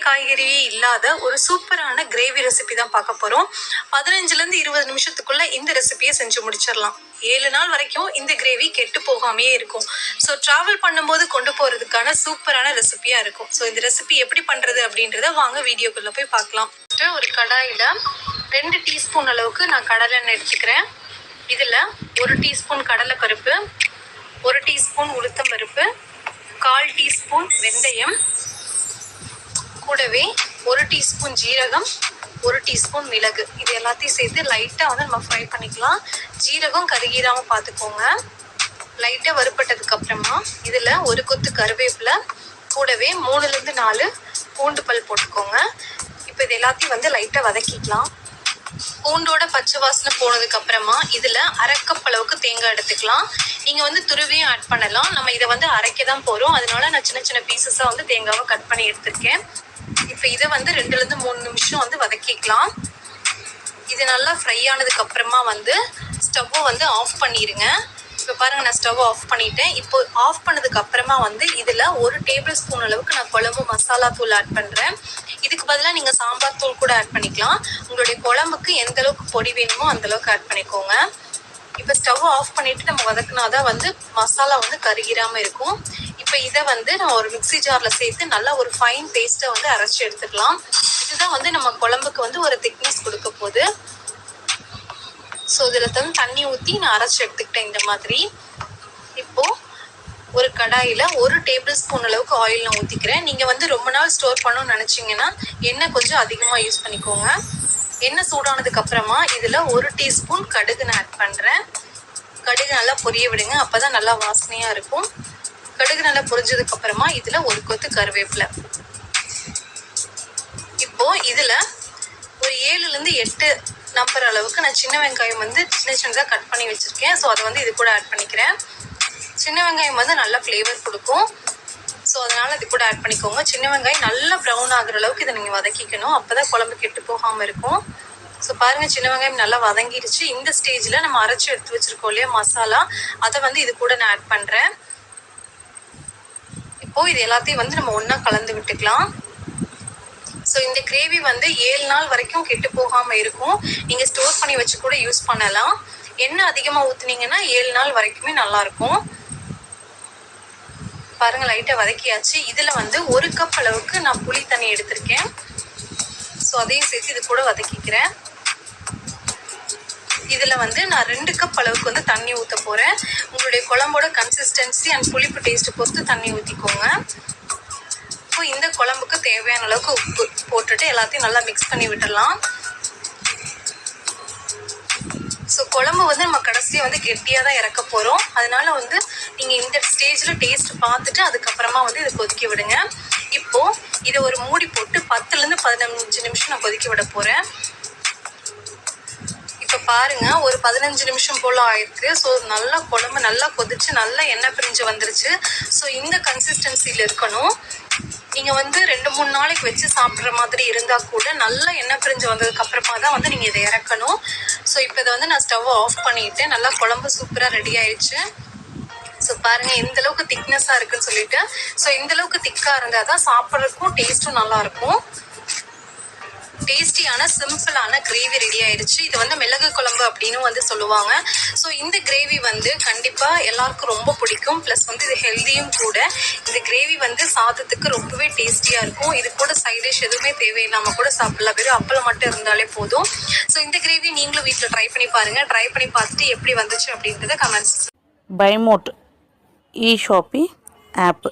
காய்கறியே இல்லாத ஒரு சூப்பரான கிரேவி ரெசிபி தான் பார்க்க போகிறோம். 15லேருந்து 20 நிமிஷத்துக்குள்ள இந்த ரெசிபியை செஞ்சு முடிச்சிடலாம். 7 நாள் வரைக்கும் இந்த கிரேவி கெட்டு போகாமையே இருக்கும். ஸோ ட்ராவல் பண்ணும்போது கொண்டு போகிறதுக்கான சூப்பரான ரெசிபியாக இருக்கும். ஸோ இந்த ரெசிபி எப்படி பண்ணுறது அப்படின்றத வாங்க வீடியோக்குள்ளே போய் பார்க்கலாம். ஒரு கடாயில் 2 டீஸ்பூன் அளவுக்கு நான் கடலெண்ணெய் எடுத்துக்கிறேன். இதில் 1 டீஸ்பூன் கடலைப்பருப்பு, 1 டீஸ்பூன் உளுத்தம்பருப்பு, 1/4 டீஸ்பூன் வெந்தயம், கூடவே 1 டீஸ்பூன் ஜீரகம், 1 டீஸ்பூன் மிளகு, இது எல்லாத்தையும் சேர்த்து லைட்டாக வந்து நம்ம ஃப்ரை பண்ணிக்கலாம். ஜீரகம் கருகிராமல் பார்த்துக்கோங்க. லைட்டாக வறுப்பட்டதுக்கு அப்புறமா இதில் 1 கொத்து கருவேப்பிலை, கூடவே 3லேருந்து 4 பூண்டு பல் போட்டுக்கோங்க. இப்போ இது எல்லாத்தையும் வந்து லைட்டாக வதக்கிக்கலாம். பூண்டோட பச்சை வாசனை போனதுக்கு அப்புறமா இதில் 1/2 கப் அளவுக்கு தேங்காய் எடுத்துக்கலாம். நீங்கள் வந்து துருவியும் ஆட் பண்ணலாம். நம்ம இதை வந்து அரைக்க தான் போகிறோம், அதனால நான் சின்ன சின்ன பீசஸாக வந்து தேங்காவை கட் பண்ணி எடுத்திருக்கேன். இப்போ இதை வந்து 2லேருந்து 3 நிமிஷம் வந்து வதக்கிக்கலாம். இது நல்லா ஃப்ரை ஆனதுக்கு அப்புறமா வந்து ஸ்டவ்வை வந்து ஆஃப் பண்ணிடுங்க. இப்போ பாருங்கள், நான் ஸ்டவ் ஆஃப் பண்ணிட்டேன். இப்போ ஆஃப் பண்ணதுக்கு அப்புறமா வந்து இதில் 1 டேபிள் ஸ்பூன் அளவுக்கு நான் குழம்பு மசாலா தூள் ஆட் பண்ணுறேன். இதுக்கு பதிலாக நீங்கள் சாம்பார் தூள் கூட ஆட் பண்ணிக்கலாம். உங்களுடைய குழம்புக்கு எந்த அளவுக்கு பொடி வேணுமோ அந்தளவுக்கு ஆட் பண்ணிக்கோங்க. இப்போ ஸ்டவ் ஆஃப் பண்ணிவிட்டு நம்ம வதக்குனாதான் வந்து மசாலா வந்து கருகிராமல் இருக்கும். இப்போ இதை வந்து நம்ம ஒரு மிக்ஸி ஜாரில் சேர்த்து நல்லா ஒரு ஃபைன் பேஸ்ட்டை வந்து அரைச்சி எடுத்துக்கலாம். இதுதான் வந்து நம்ம குழம்புக்கு வந்து ஒரு திக்னஸ் கொடுக்க போகுது. ஸோ இதில் வந்து தண்ணி ஊற்றி நான் அரைச்சி எடுத்துக்கிட்டேன் இந்த மாதிரி. இப்போது ஒரு கடாயில் 1 டேபிள் ஸ்பூன் அளவுக்கு ஆயில் நான் ஊற்றிக்கிறேன். நீங்கள் வந்து ரொம்ப நாள் ஸ்டோர் பண்ணணும்னு நினச்சிங்கன்னா எண்ணெய் கொஞ்சம் அதிகமாக யூஸ் பண்ணிக்கோங்க. எண்ணெய் சூடானதுக்கு அப்புறமா இதில் 1 டீஸ்பூன் கடுகு நான் ஆட் பண்ணுறேன். கடுகு நல்லா பொரிய விடுங்க, அப்போ தான் நல்லா வாசனையாக இருக்கும். கடுகு நல்லா பொரிஞ்சதுக்கு அப்புறமா இதில் 1 கொத்து கருவேப்பிலை. இப்போது இதில் ஒரு 7லேருந்து 8 நம்பர் அளவுக்கு நான் சின்ன வெங்காயம் வந்து சின்ன சின்னதாக கட் பண்ணி வச்சுருக்கேன். ஸோ அதை வந்து இது கூட ஆட் பண்ணிக்கிறேன். சின்ன வெங்காயம் வந்து நல்லா ஃப்ளேவர் கொடுக்கும். ஸோ அதனால் இது கூட ஆட் பண்ணிக்கோங்க. சின்ன வெங்காயம் நல்லா ப்ரௌன் ஆகிற அளவுக்கு இதை நீங்கள் வதக்கிக்கணும், அப்போ தான் குழம்பு கெட்டு போகாமல் இருக்கும். ஸோ பாருங்கள், சின்ன வெங்காயம் நல்லா வதங்கிடுச்சு. இந்த ஸ்டேஜில் நம்ம அரைச்சி எடுத்து வச்சுருக்கோம் இல்லையா மசாலா, அதை வந்து இது கூட நான் ஆட் பண்ணுறேன். இப்போது இது எல்லாத்தையும் வந்து நம்ம ஒன்றா கலந்து விட்டுக்கலாம். ஸோ இந்த கிரேவி வந்து 7 நாள் வரைக்கும் கெட்டு போகாமல் இருக்கும். நீங்கள் ஸ்டோர் பண்ணி வச்சு கூட யூஸ் பண்ணலாம். எண்ணெய் அதிகமாக ஊற்றுனீங்கன்னா 7 நாள் வரைக்குமே நல்லாயிருக்கும். பாருங்கள், லைட்டாக வதக்கியாச்சு. இதில் வந்து 1 கப் அளவுக்கு நான் புளி தண்ணி எடுத்திருக்கேன். ஸோ அதையும் சேர்த்து இது கூட வதக்கிக்கிறேன். இதில் வந்து நான் 2 கப் அளவுக்கு வந்து தண்ணி ஊற்ற போகிறேன். உங்களுடைய குழம்போட கன்சிஸ்டன்சி அண்ட் புளிப்பு டேஸ்ட்டு பொறுத்து தண்ணி ஊற்றிக்கோங்க. இப்போ இந்த குழம்புக்கு தேவையான அளவுக்கு உப்பு போட்டுட்டு எல்லாத்தையும் நல்லா மிக்ஸ் பண்ணி விட்டுடலாம். ஸோ குழம்பு வந்து நம்ம கடைசியாக வந்து கெட்டியாக தான் இறக்க போகிறோம். அதனால வந்து நீங்கள் இந்த ஸ்டேஜில் டேஸ்ட் பார்த்துட்டு அதுக்கப்புறமா வந்து இதை கொதிக்க விடுங்க. இப்போது இதை ஒரு மூடி போட்டு 10லேருந்து 15 நிமிஷம் நான் கொதிக்க விட போகிறேன். இப்போ பாருங்கள், ஒரு 15 நிமிஷம் போல் ஆயிருக்கு. ஸோ நல்லா குழம்பு நல்லா கொதிச்சு நல்லா எண்ணெய் பிரிஞ்சு வந்துருச்சு. ஸோ இந்த கன்சிஸ்டன்சியில் இருக்கணும். நீங்கள் வந்து 2-3 நாளைக்கு வச்சு சாப்பிட்ற மாதிரி இருந்தால் கூட நல்லா எண்ணெய் பிரிஞ்சு வந்ததுக்கு அப்புறமா தான் வந்து நீங்கள் இதை இறக்கணும். ஸோ இப்போ இதை வந்து நான் ஸ்டவ்வை ஆஃப் பண்ணிவிட்டேன். நல்லா குழம்பு சூப்பராக ரெடி ஆயிடுச்சு. ஸோ பாருங்கள், எந்த அளவுக்கு திக்னஸாக இருக்குன்னு சொல்லிட்டு. ஸோ இந்தளவுக்கு திக்காக இருந்தால் தான் சாப்பிட்றதுக்கும் டேஸ்ட்டும் நல்லாயிருக்கும். டேஸ்டியான சிம்பிளான கிரேவி ரெடி ஆயிடுச்சு. இது வந்து மிளகு குழம்பு அப்படின்னு வந்து சொல்லுவாங்க. ஸோ இந்த கிரேவி வந்து கண்டிப்பாக எல்லாருக்கும் ரொம்ப பிடிக்கும். ப்ளஸ் வந்து இது ஹெல்த்தியும் கூட. இந்த கிரேவி வந்து சாதத்துக்கு ரொம்பவே டேஸ்டியாக இருக்கும். இது கூட சைட் டிஷ் எதுவுமே தேவையில்லாமல் கூட சாப்பிடலாம். வெறும் அப்பளம் மட்டும் இருந்தாலே போதும். ஸோ இந்த கிரேவி நீங்களும் வீட்டில் ட்ரை பண்ணி பாருங்கள். ட்ரை பண்ணி பார்த்துட்டு எப்படி வந்துச்சு அப்படின்றத comments. பைமோட் e-shopping app.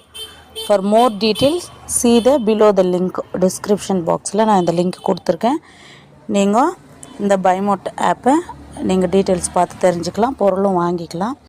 For more details, see the below the link description boxல நான் இந்த லிங்க் கொடுத்துருக்கேன். நீங்கள் இந்த பைமோட் ஆப்பை நீங்கள் டீட்டெயில்ஸ் பார்த்து தெரிஞ்சுக்கலாம், பொருளும் வாங்கிக்கலாம்.